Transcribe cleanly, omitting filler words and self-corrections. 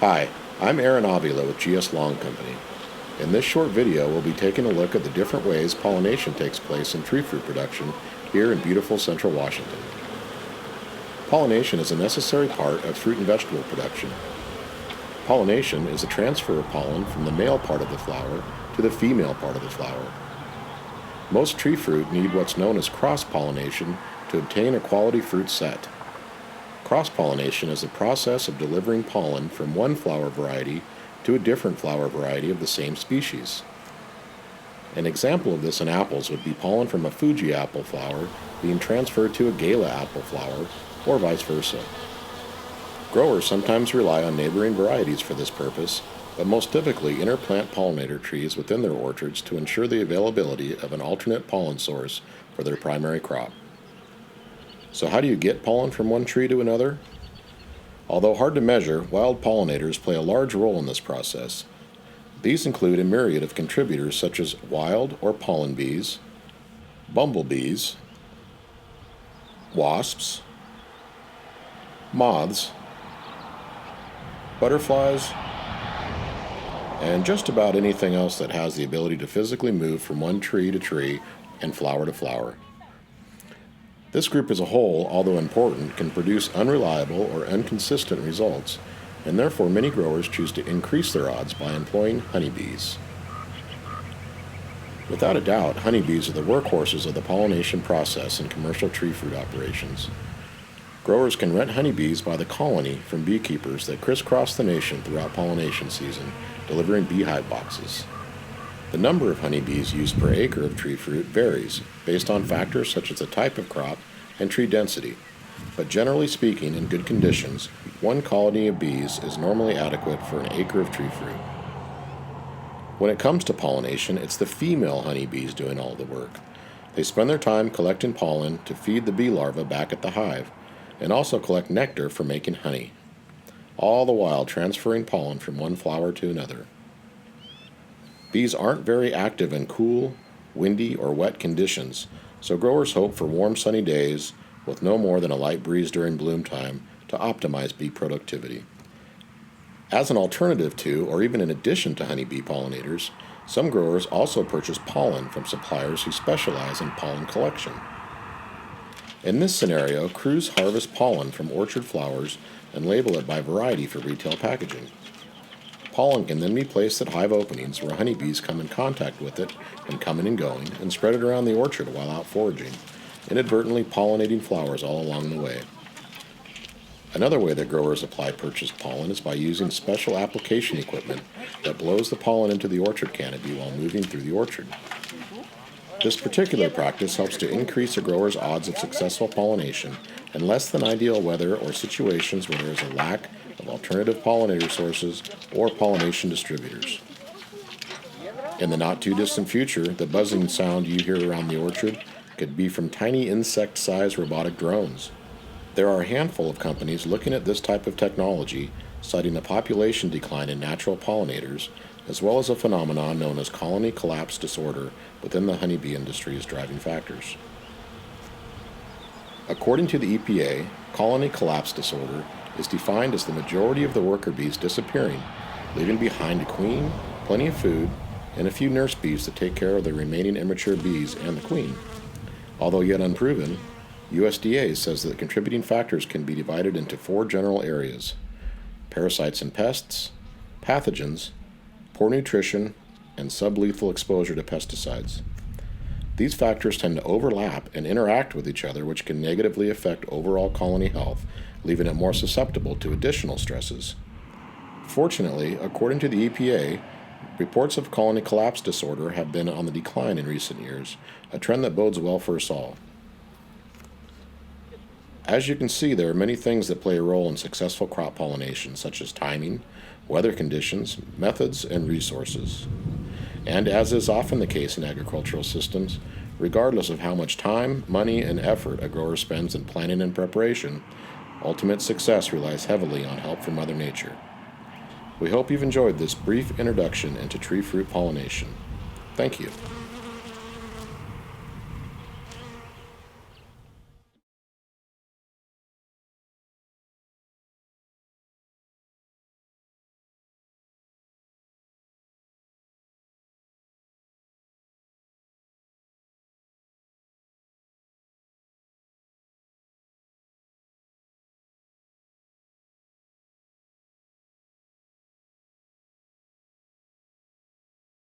Hi, I'm Aaron Avila with GS Long Company. In this short video, we'll be taking a look at the different ways pollination takes place in tree fruit production here in beautiful central Washington. Pollination is a necessary part of fruit and vegetable production. Pollination is a transfer of pollen from the male part of the flower to the female part of the flower. Most tree fruit need what's known as cross-pollination to obtain a quality fruit set. Cross-pollination is the process of delivering pollen from one flower variety to a different flower variety of the same species. An example of this in apples would be pollen from a Fuji apple flower being transferred to a Gala apple flower, or vice versa. Growers sometimes rely on neighboring varieties for this purpose, but most typically interplant pollinator trees within their orchards to ensure the availability of an alternate pollen source for their primary crop. So how do you get pollen from one tree to another? Although hard to measure, wild pollinators play a large role in this process. These include a myriad of contributors such as wild or pollen bees, bumblebees, wasps, moths, butterflies, and just about anything else that has the ability to physically move from one tree to tree and flower to flower. This group as a whole, although important, can produce unreliable or inconsistent results, and therefore many growers choose to increase their odds by employing honeybees. Without a doubt, honeybees are the workhorses of the pollination process in commercial tree fruit operations. Growers can rent honeybees by the colony from beekeepers that crisscross the nation throughout pollination season, delivering beehive boxes. The number of honeybees used per acre of tree fruit varies based on factors such as the type of crop and tree density, but generally speaking, in good conditions, one colony of bees is normally adequate for an acre of tree fruit. When it comes to pollination, it's the female honeybees doing all the work. They spend their time collecting pollen to feed the bee larvae back at the hive, and also collect nectar for making honey, all the while transferring pollen from one flower to another. Bees aren't very active in cool, windy, or wet conditions, so growers hope for warm sunny days with no more than a light breeze during bloom time to optimize bee productivity. As an alternative to, or even in addition to honeybee pollinators, some growers also purchase pollen from suppliers who specialize in pollen collection. In this scenario, crews harvest pollen from orchard flowers and label it by variety for retail packaging. Pollen can then be placed at hive openings where honeybees come in contact with it when coming and going, and spread it around the orchard while out foraging, inadvertently pollinating flowers all along the way. Another way that growers apply purchased pollen is by using special application equipment that blows the pollen into the orchard canopy while moving through the orchard. This particular practice helps to increase a grower's odds of successful pollination in less than ideal weather or situations where there is a lack of alternative pollinator sources or pollination distributors. In the not-too-distant future, the buzzing sound you hear around the orchard could be from tiny insect-sized robotic drones. There are a handful of companies looking at this type of technology, citing a population decline in natural pollinators, as well as a phenomenon known as colony collapse disorder within the honeybee industry as driving factors. According to the EPA, colony collapse disorder is defined as the majority of the worker bees disappearing, leaving behind a queen, plenty of food, and a few nurse bees to take care of the remaining immature bees and the queen. Although yet unproven, USDA says that contributing factors can be divided into 4 general areas: parasites and pests, pathogens, poor nutrition, and sublethal exposure to pesticides. These factors tend to overlap and interact with each other, which can negatively affect overall colony health, leaving it more susceptible to additional stresses. Fortunately, according to the EPA, reports of colony collapse disorder have been on the decline in recent years, a trend that bodes well for us all. As you can see, there are many things that play a role in successful crop pollination, such as timing, weather conditions, methods, and resources. And as is often the case in agricultural systems, regardless of how much time, money, and effort a grower spends in planning and preparation, ultimate success relies heavily on help from Mother Nature. We hope you've enjoyed this brief introduction into tree fruit pollination. Thank you.